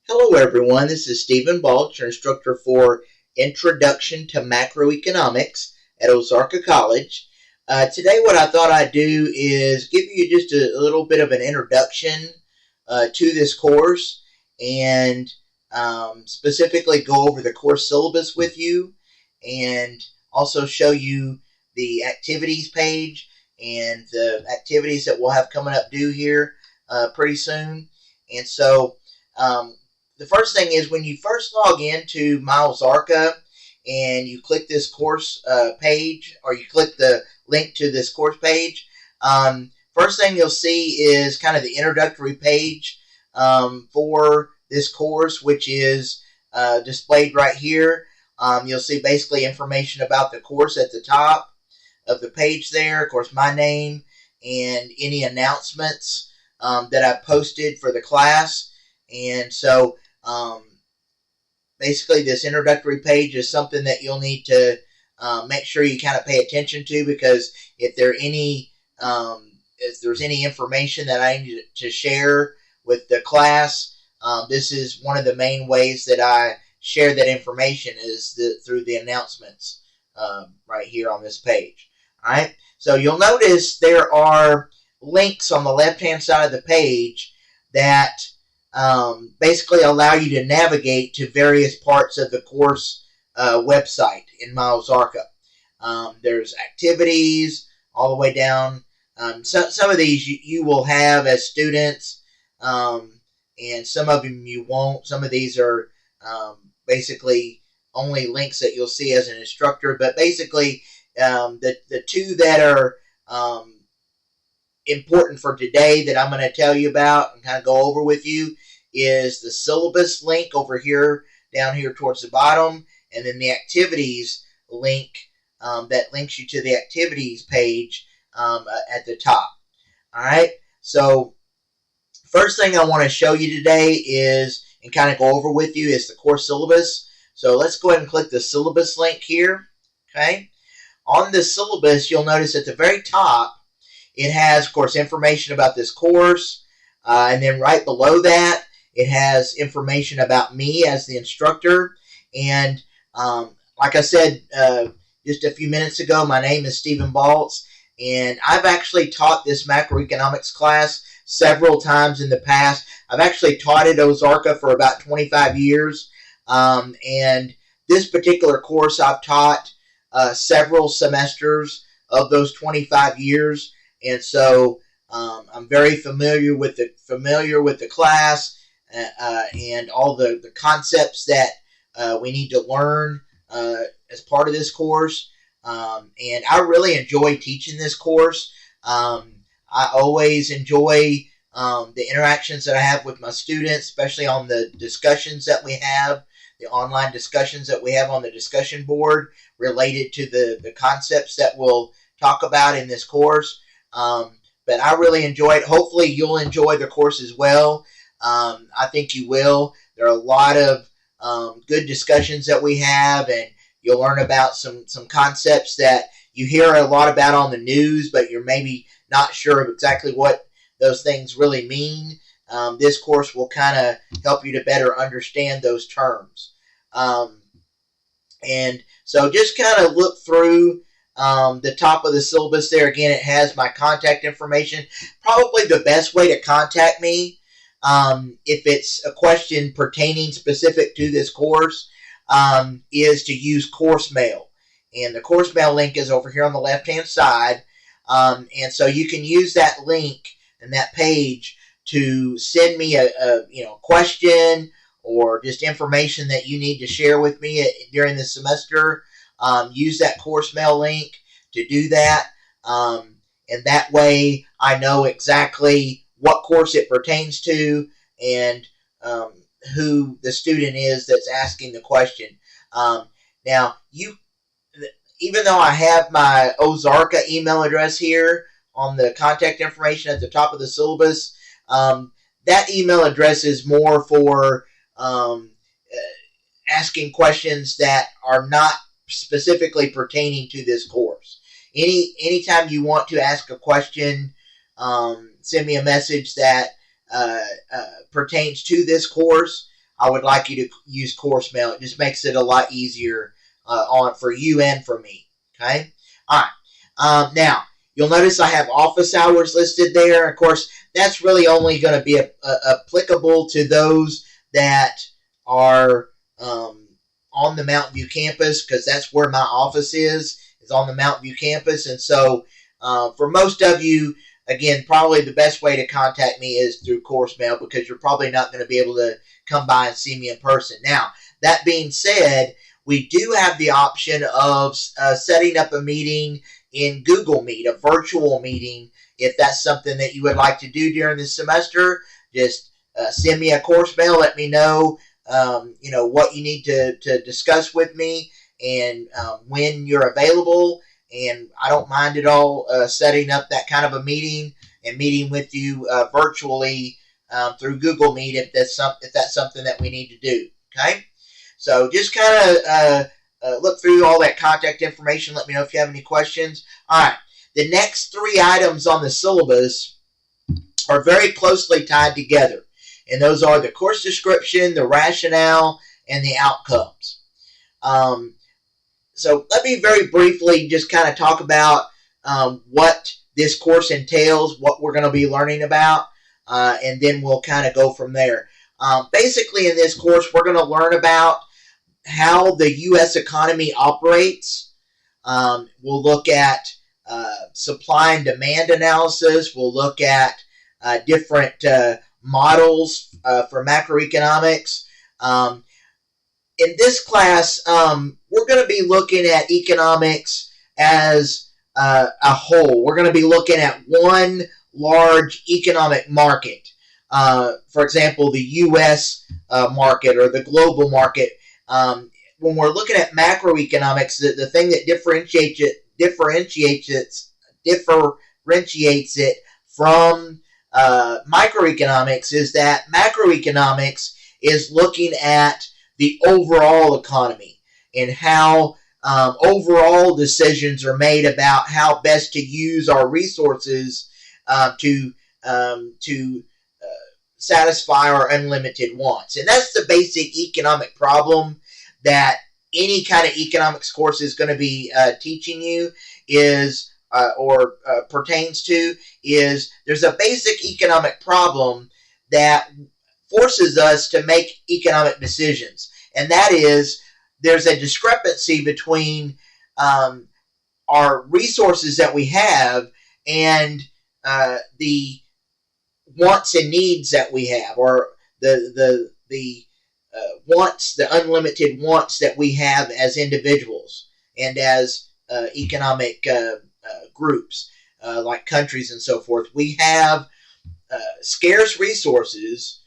Hello everyone, this is Stephen Balch, your instructor for Introduction to Macroeconomics at Ozarka College. Today what I thought I'd do is give you just a little bit of an introduction to this course and specifically go over the course syllabus with you and also show you the activities page and the activities that we'll have coming up due here pretty soon. And so the first thing is when you first log into Ozarka and you click this course page, or you click the link to this course page, first thing you'll see is kind of the introductory page for this course, which is displayed right here. You'll see basically information about the course at the top of the page there. Of course, my name and any announcements that I've posted for the class. And so basically this introductory page is something that you'll need to make sure you kind of pay attention to, because if there's any information that I need to share with the class, this is one of the main ways that I share that information is through the announcements right here on this page. All right, so you'll notice there are links on the left-hand side of the page that basically allow you to navigate to various parts of the course website in Ozarka. There's activities all the way down. Some of these you will have as students, and some of them you won't. Some of these are basically only links that you'll see as an instructor. But basically, the two that are important for today that I'm going to tell you about and kind of go over with you is the syllabus link over here, down here towards the bottom, and then the activities link that links you to the activities page at the top. All right, so first thing I want to show you today is, and kind of go over with you, is the course syllabus. So let's go ahead and click the syllabus link here. Okay, on the syllabus, you'll notice at the very top, it has, of course, information about this course, and then right below that, it has information about me as the instructor. And like I said just a few minutes ago, my name is Stephen Baltz, and I've actually taught this macroeconomics class several times in the past. I've actually taught at Ozarka for about 25 years, and this particular course I've taught several semesters of those 25 years. And so I'm very familiar with the class and all the concepts that we need to learn as part of this course. And I really enjoy teaching this course. I always enjoy the interactions that I have with my students, especially on the discussions that we have, the online discussions that we have on the discussion board related to the concepts that we'll talk about in this course. But I really enjoy it. Hopefully you'll enjoy the course as well. I think you will. There are a lot of good discussions that we have, and you'll learn about some concepts that you hear a lot about on the news, but you're maybe not sure of exactly what those things really mean. This course will kind of help you to better understand those terms. And so just kind of look through the top of the syllabus there. Again, it has my contact information. Probably the best way to contact me, if it's a question pertaining specific to this course, is to use course mail. And the course mail link is over here on the left-hand side. And so you can use that link and that page to send me a question or just information that you need to share with me during the semester. Use that course mail link to do that. And that way I know exactly what course it pertains to and who the student is that's asking the question. Now, even though I have my Ozarka email address here on the contact information at the top of the syllabus, that email address is more for asking questions that are not specifically pertaining to this course. Anytime you want to ask a question, send me a message that pertains to this course. I would like you to use course mail. It just makes it a lot easier for you and for me. Okay? All right. Now, you'll notice I have office hours listed there. Of course, that's really only going to be applicable to those that are on the Mountain View campus, because that's where my office is on the Mountain View campus. And so for most of you, again, probably the best way to contact me is through course mail, because you're probably not going to be able to come by and see me in person. Now, that being said, we do have the option of setting up a meeting in Google Meet, a virtual meeting. If that's something that you would like to do during this semester, just send me a course mail. Let me know, what you need to discuss with me, and when you're available. And I don't mind at all setting up that kind of a meeting and meeting with you virtually through Google Meet if that's something that we need to do. Okay, so just kind of look through all that contact information. Let me know if you have any questions. All right, the next 3 items on the syllabus are very closely tied together, and those are the course description, the rationale, and the outcomes. So let me very briefly just kind of talk about what this course entails, what we're going to be learning about, and then we'll kind of go from there. Basically, in this course, we're going to learn about how the U.S. economy operates. We'll look at supply and demand analysis. We'll look at different models for macroeconomics. In this class, we're going to be looking at economics as a whole. We're going to be looking at one large economic market. For example, the U.S. Market or the global market. When we're looking at macroeconomics, the thing that differentiates it from microeconomics is that macroeconomics is looking at the overall economy and how overall decisions are made about how best to use our resources to satisfy our unlimited wants. And that's the basic economic problem that any kind of economics course is going to be teaching you is or pertains to, is there's a basic economic problem that forces us to make economic decisions. And that is, there's a discrepancy between our resources that we have and the wants and needs that we have, or the wants, the unlimited wants that we have as individuals and as economic groups, like countries and so forth. We have scarce resources,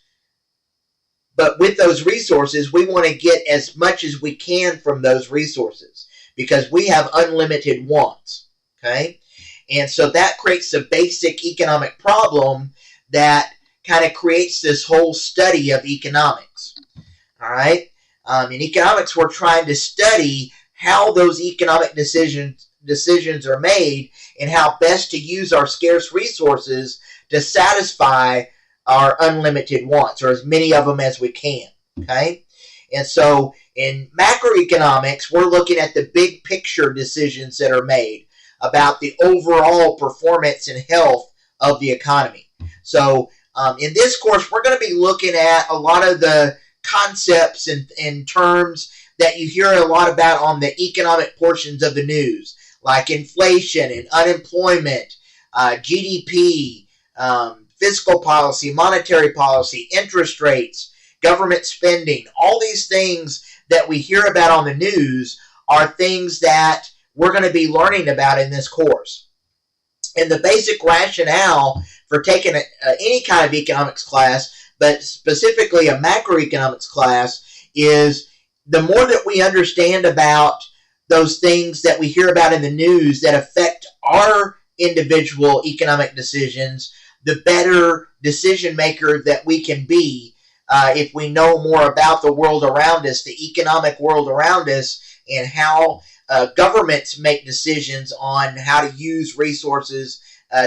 but with those resources, we want to get as much as we can from those resources because we have unlimited wants, okay? And so that creates a basic economic problem that kind of creates this whole study of economics, all right? In economics, we're trying to study how those economic decisions are made and how best to use our scarce resources to satisfy our unlimited wants, or as many of them as we can, okay? And so in macroeconomics, we're looking at the big picture decisions that are made about the overall performance and health of the economy. So in this course, we're going to be looking at a lot of the concepts and terms that you hear a lot about on the economic portions of the news, like inflation and unemployment, GDP, fiscal policy, monetary policy, interest rates, government spending. All these things that we hear about on the news are things that we're going to be learning about in this course. And the basic rationale for taking any kind of economics class, but specifically a macroeconomics class, is the more that we understand about those things that we hear about in the news that affect our individual economic decisions, the better decision maker that we can be if we know more about the world around us, the economic world around us, and how governments make decisions on how to use resources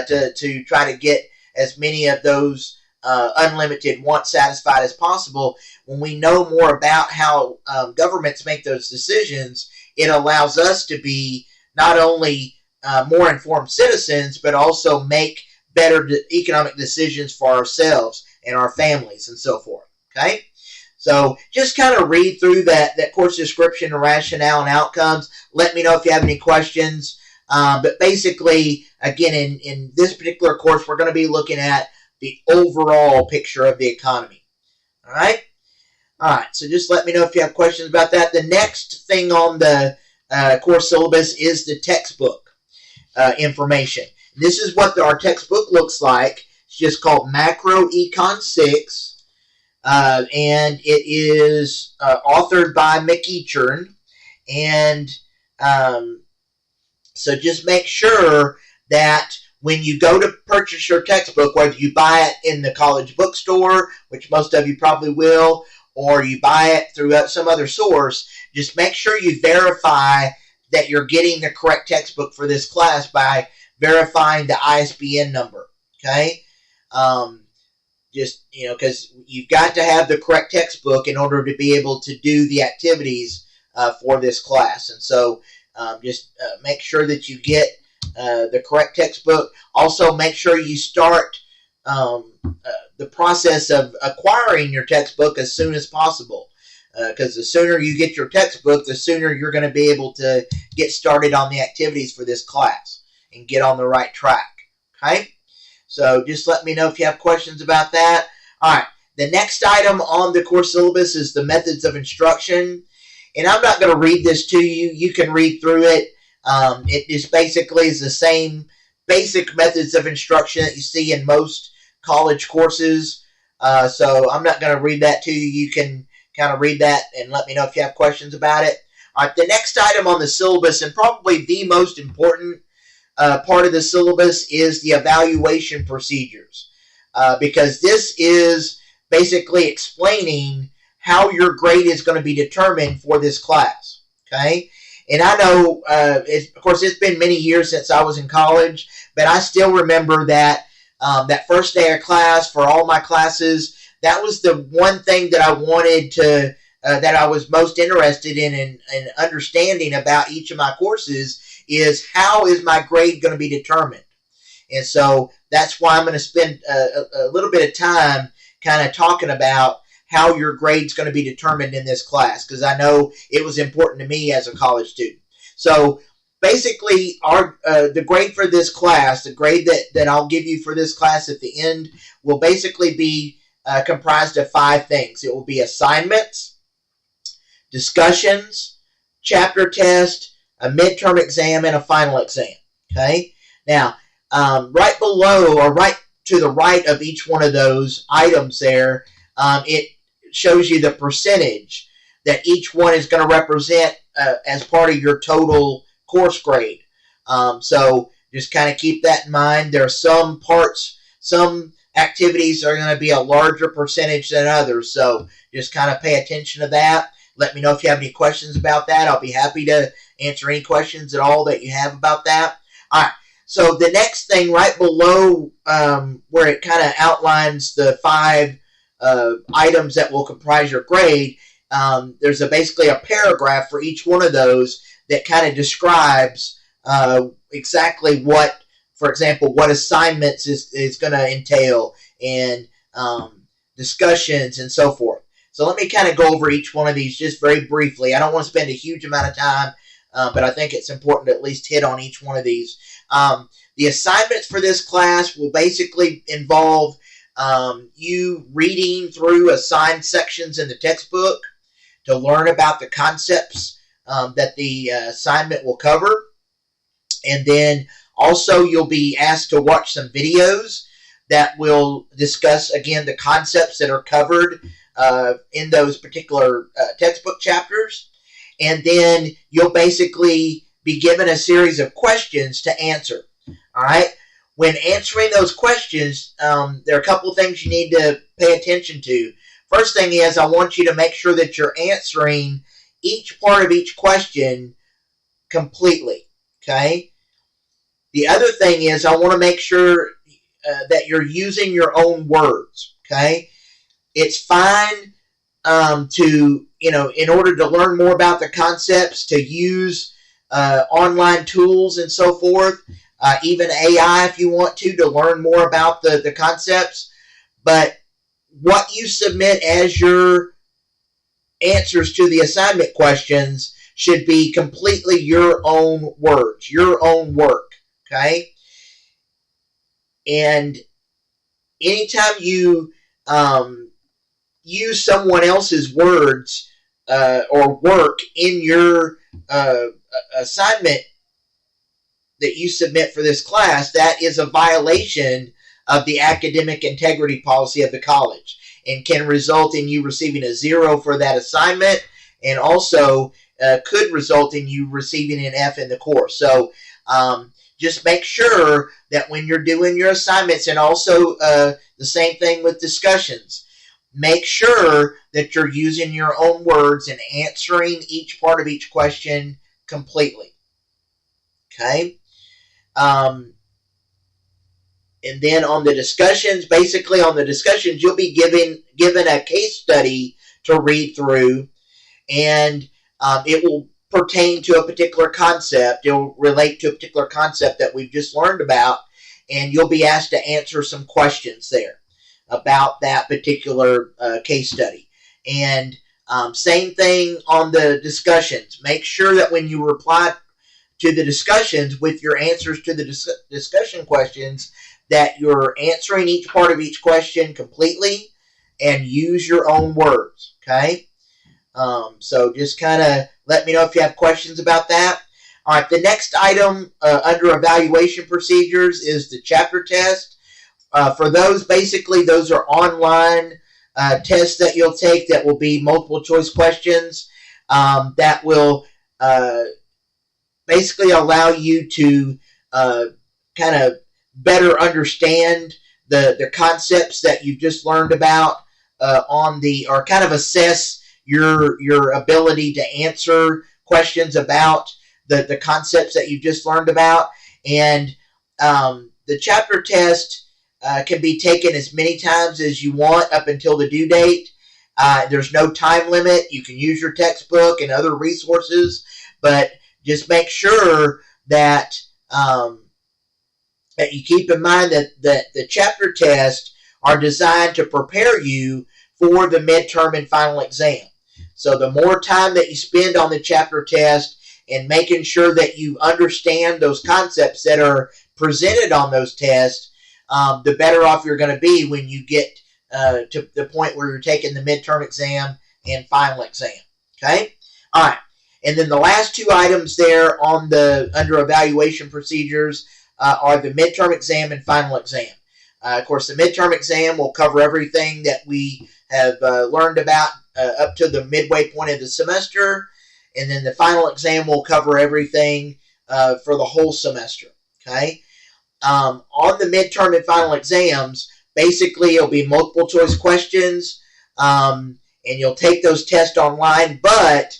to try to get as many of those unlimited, want satisfied as possible. When we know more about how governments make those decisions, it allows us to be not only more informed citizens, but also make better economic decisions for ourselves and our families and so forth. Okay? So just kind of read through that course description, rationale, and outcomes. Let me know if you have any questions. But basically, again, in this particular course, we're going to be looking at the overall picture of the economy. All right? All right, so just let me know if you have questions about that. The next thing on the course syllabus is the textbook information. This is what our textbook looks like. It's just called Macroecon 6, and it is authored by McEachern. And so just make sure that when you go to purchase your textbook, whether you buy it in the college bookstore, which most of you probably will, or you buy it through some other source, just make sure you verify that you're getting the correct textbook for this class by verifying the ISBN number, okay? Just, because you've got to have the correct textbook in order to be able to do the activities for this class. And so just make sure that you get the correct textbook. Also, make sure you start the process of acquiring your textbook as soon as possible, because the sooner you get your textbook, the sooner you're going to be able to get started on the activities for this class and get on the right track. Okay? So just let me know if you have questions about that. All right. The next item on the course syllabus is the methods of instruction. And I'm not going to read this to you. You can read through it. It just basically is the same basic methods of instruction that you see in most college courses. So I'm not going to read that to you. You can kind of read that and let me know if you have questions about it. All right, the next item on the syllabus, and probably the most important part of the syllabus, is the evaluation procedures. Because this is basically explaining how your grade is going to be determined for this class. Okay? And I know, of course, it's been many years since I was in college, but I still remember that that first day of class for all my classes, that was the one thing that I wanted to, that I was most interested in understanding about each of my courses, is how is my grade going to be determined. And so that's why I'm going to spend a little bit of time kind of talking about how your grade's going to be determined in this class, because I know it was important to me as a college student. So basically, the grade for this class, the grade that I'll give you for this class at the end, will basically be comprised of 5 things. It will be assignments, discussions, chapter test, a midterm exam, and a final exam. Okay? Now, right below, or right to the right of each one of those items there, it shows you the percentage that each one is going to represent as part of your total course grade. So just kind of keep that in mind. There are some parts, some activities are going to be a larger percentage than others. So just kind of pay attention to that. Let me know if you have any questions about that. I'll be happy to answer any questions at all that you have about that. All right. So the next thing right below where it kind of outlines the 5 items that will comprise your grade, there's basically a paragraph for each one of those that kind of describes exactly what, for example, what assignments is going to entail, and discussions and so forth. So let me kind of go over each one of these just very briefly. I don't want to spend a huge amount of time, but I think it's important to at least hit on each one of these. The assignments for this class will basically involve you reading through assigned sections in the textbook to learn about the concepts that the assignment will cover. And then also you'll be asked to watch some videos that will discuss, again, the concepts that are covered in those particular textbook chapters. And then you'll basically be given a series of questions to answer. All right? When answering those questions, there are a couple of things you need to pay attention to. First thing is, I want you to make sure that you're answering each part of each question completely. Okay? The other thing is, I want to make sure that you're using your own words. Okay, it's fine to, in order to learn more about the concepts, to use online tools and so forth, even AI if you want to learn more about the concepts. But what you submit as your answers to the assignment questions should be completely your own words, your own work, okay? And anytime you use someone else's words or work in your assignment that you submit for this class, that is a violation of the academic integrity policy of the college and can result in you receiving a 0 for that assignment, and also could result in you receiving an F in the course. So just make sure that when you're doing your assignments, and also the same thing with discussions, make sure that you're using your own words and answering each part of each question completely. Okay? And then on the discussions, basically on the discussions, you'll be given a case study to read through, and it will pertain to a particular concept. It will relate to a particular concept that we've just learned about, and you'll be asked to answer some questions there about that particular case study. And same thing on the discussions. Make sure that when you reply to the discussions with your answers to the discussion questions, that you're answering each part of each question completely and use your own words, okay? So just kind of let me know if you have questions about that. All right, the next item under evaluation procedures is the chapter test. For those, basically, those are online tests that you'll take that will be multiple choice questions that will basically allow you to kind of better understand the concepts that you've just learned about or kind of assess your ability to answer questions about the concepts that you've just learned about. And the chapter test can be taken as many times as you want up until the due date. There's no time limit. You can use your textbook and other resources, but just make sure that that you keep in mind that the chapter tests are designed to prepare you for the midterm and final exam. So the more time that you spend on the chapter test and making sure that you understand those concepts that are presented on those tests, the better off you're going to be when you get to the point where you're taking the midterm exam and final exam. Okay? All right. And then the last two items there on under evaluation procedures are the midterm exam and final exam. Of course, the midterm exam will cover everything that we have learned about up to the midway point of the semester, and then the final exam will cover everything for the whole semester. Okay. On the midterm and final exams, basically it'll be multiple choice questions, and you'll take those tests online, but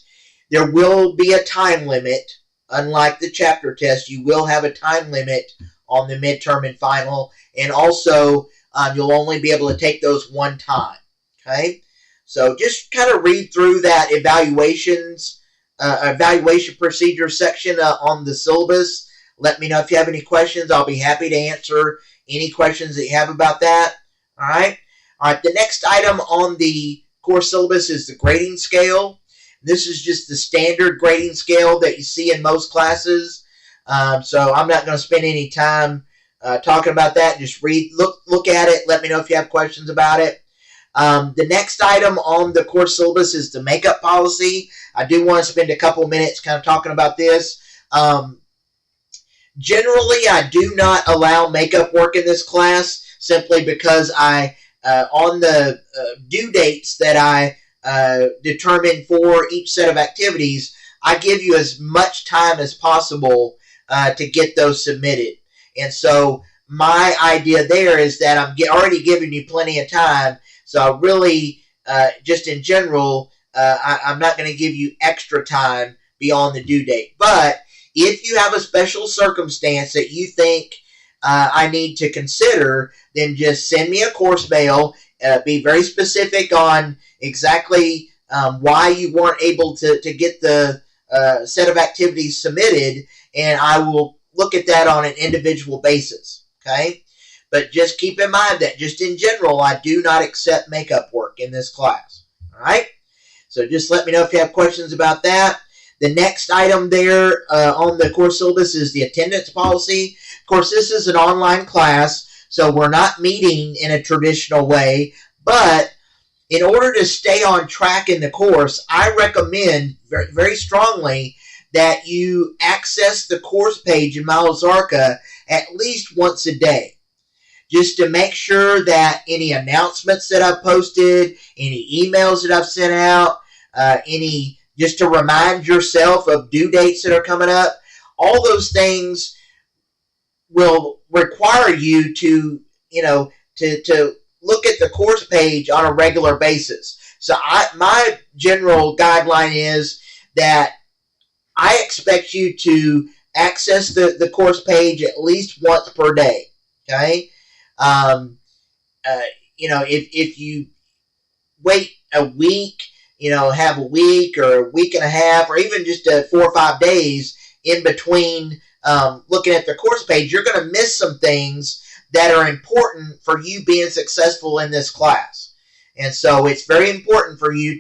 there will be a time limit. Unlike the chapter test, you will have a time limit on the midterm and final, and also you'll only be able to take those one time. Okay, so just kind of read through that evaluation procedure section on the syllabus. Let me know if you have any questions. I'll be happy to answer any questions that you have about that. All right. The next item on the course syllabus is the grading scale. This is just the standard grading scale that you see in most classes. So I'm not going to spend any time talking about that. Just look at it. Let me know if you have questions about it. The next item on the course syllabus is the makeup policy. I do want to spend a couple minutes kind of talking about this. Generally, I do not allow makeup work in this class simply because on the due dates that I determine for each set of activities, I give you as much time as possible to get those submitted. And so my idea there is that I'm already giving you plenty of time. So I really, just in general, I'm not going to give you extra time beyond the due date. But if you have a special circumstance that you think I need to consider, then just send me a course mail. Be very specific on exactly why you weren't able to get the set of activities submitted, and I will look at that on an individual basis. Okay? But just keep in mind that just in general, I do not accept makeup work in this class. All right? So just let me know if you have questions about that. The next item there on the course syllabus is the attendance policy. Of course, this is an online class, so we're not meeting in a traditional way. But in order to stay on track in the course, I recommend very, very strongly that you access the course page in Malazarka at least once a day, just to make sure that any announcements that I've posted, any emails that I've sent out, just to remind yourself of due dates that are coming up, all those things will require you to look at the course page on a regular basis. So my general guideline is that I expect you to access the course page at least once per day. Okay? If you wait a week, have a week or a week and a half, or even just 4 or 5 days in between looking at the course page, you're going to miss some things that are important for you being successful in this class. And so it's very important for you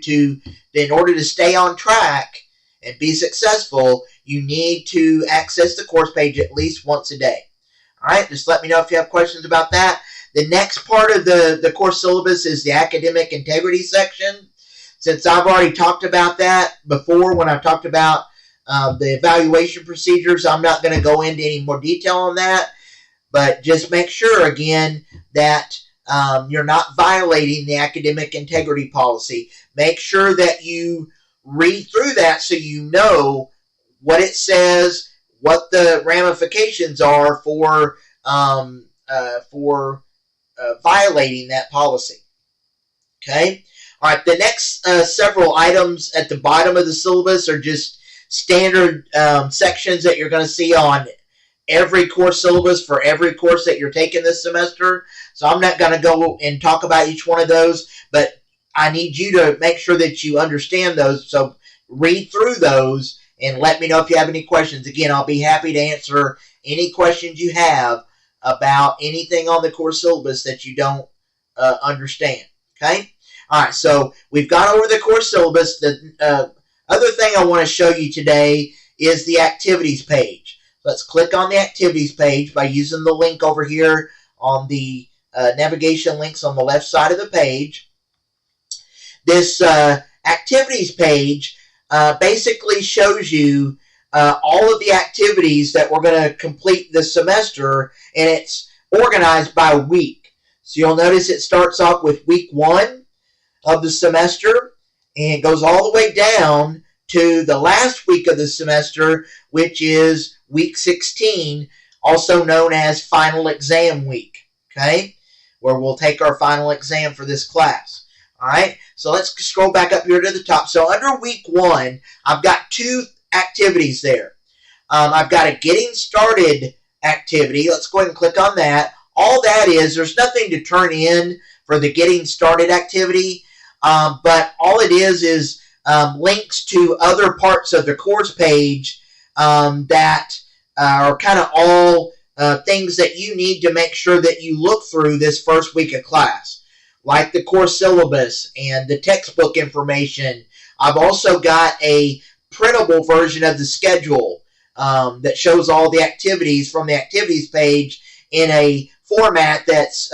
in order to stay on track and be successful, you need to access the course page at least once a day. All right, just let me know if you have questions about that. The next part of the course syllabus is the academic integrity section. Since I've already talked about that before when I've talked about the evaluation procedures, I'm not going to go into any more detail on that. But just make sure, again, that you're not violating the academic integrity policy. Make sure that you read through that so you know what it says, what the ramifications are for violating that policy. Okay? All right, the next several items at the bottom of the syllabus are just standard sections that you're going to see on every course syllabus for every course that you're taking this semester. So I'm not going to go and talk about each one of those, but I need you to make sure that you understand those. So read through those and let me know if you have any questions. Again, I'll be happy to answer any questions you have about anything on the course syllabus that you don't understand. Okay? All right, so we've gone over the course syllabus. The other thing I want to show you today is the activities page. Let's click on the activities page by using the link over here on the navigation links on the left side of the page. This activities page basically shows you all of the activities that we're going to complete this semester, and it's organized by week. So you'll notice it starts off with week 1 of the semester, and it goes all the way down to the last week of the semester, which is week 16, also known as final exam week, okay, where we'll take our final exam for this class. All right, so let's scroll back up here to the top. So under week 1, I've got 2 activities there. I've got a getting started activity. Let's go ahead and click on that. All that is, there's nothing to turn in for the getting started activity, but all it is links to other parts of the course page that are kind of all things that you need to make sure that you look through this first week of class, like the course syllabus and the textbook information. I've also got a printable version of the schedule that shows all the activities from the activities page in a format that's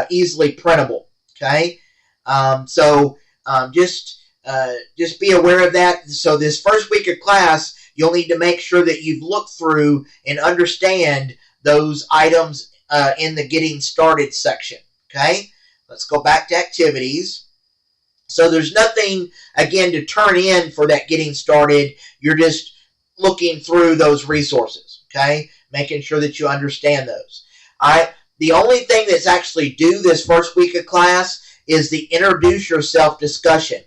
easily printable. Okay, just be aware of that. So this first week of class, you'll need to make sure that you've looked through and understand those items in the getting started section. Okay, let's go back to activities. So there's nothing, again, to turn in for that getting started. You're just looking through those resources, okay, making sure that you understand those. All right, the only thing that's actually due this first week of class is the introduce yourself discussion.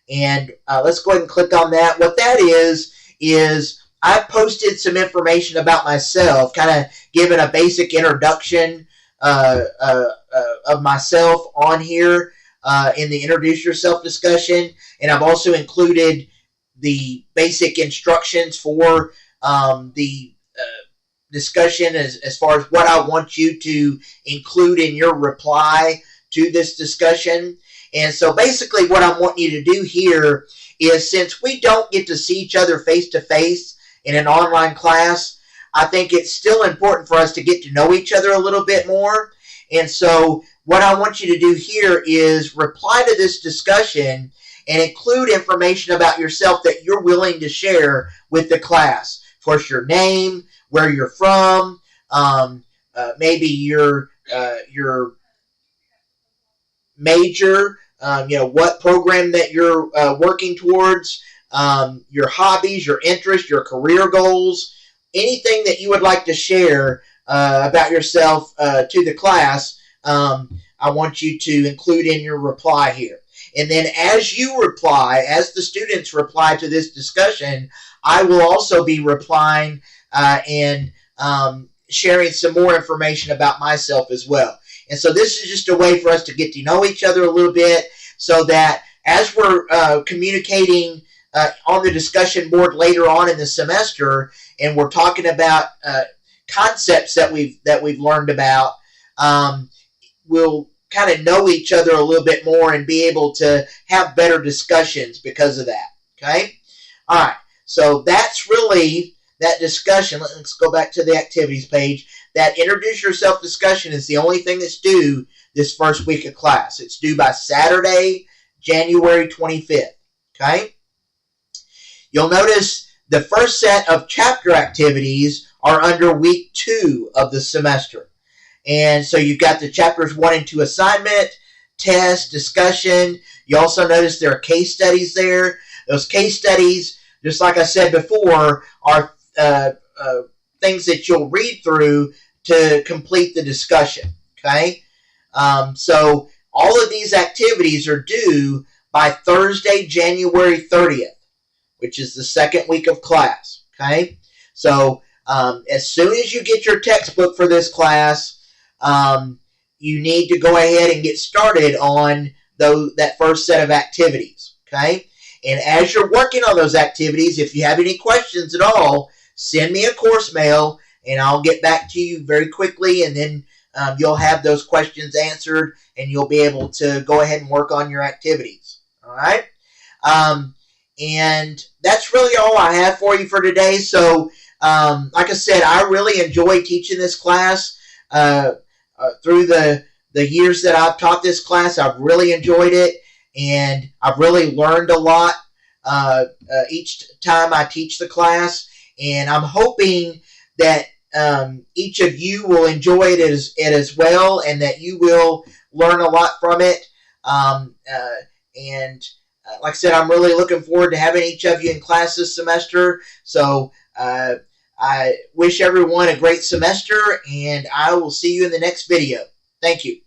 And let's go ahead and click on that. What that is I posted some information about myself, kind of giving a basic introduction of myself on here in the Introduce Yourself discussion. And I've also included the basic instructions for the discussion as far as what I want you to include in your reply to this discussion. And so basically what I'm wanting you to do here is, since we don't get to see each other face to face in an online class, I think it's still important for us to get to know each other a little bit more. And so what I want you to do here is reply to this discussion and include information about yourself that you're willing to share with the class. Of course, your name, where you're from, maybe your major, what program that you're working towards, your hobbies, your interests, your career goals, anything that you would like to share about yourself to the class. I want you to include in your reply here. And then as you reply, as the students reply to this discussion, I will also be replying and sharing some more information about myself as well. And so this is just a way for us to get to know each other a little bit, so that as we're communicating on the discussion board later on in the semester, and we're talking about concepts that we've learned about, we'll kind of know each other a little bit more and be able to have better discussions because of that. Okay? All right. So that's really that discussion. Let's go back to the activities page. That Introduce Yourself discussion is the only thing that's due this first week of class. It's due by Saturday, January 25th. Okay? You'll notice the first set of chapter activities are under week 2 of the semester. And so you've got the chapters 1 and 2 assignment, test, discussion. You also notice there are case studies there. Those case studies, just like I said before, are things that you'll read through to complete the discussion. Okay? So all of these activities are due by Thursday, January 30th, which is the second week of class. Okay? So as soon as you get your textbook for this class, you need to go ahead and get started on that first set of activities. Okay? And as you're working on those activities, if you have any questions at all, send me a course mail, and I'll get back to you very quickly, and then you'll have those questions answered, and you'll be able to go ahead and work on your activities. All right? And that's really all I have for you for today. So, like I said, I really enjoy teaching this class. Through the years that I've taught this class, I've really enjoyed it, and I've really learned a lot each time I teach the class. And I'm hoping that each of you will enjoy it as well, and that you will learn a lot from it. Like I said, I'm really looking forward to having each of you in class this semester. So I wish everyone a great semester, and I will see you in the next video. Thank you.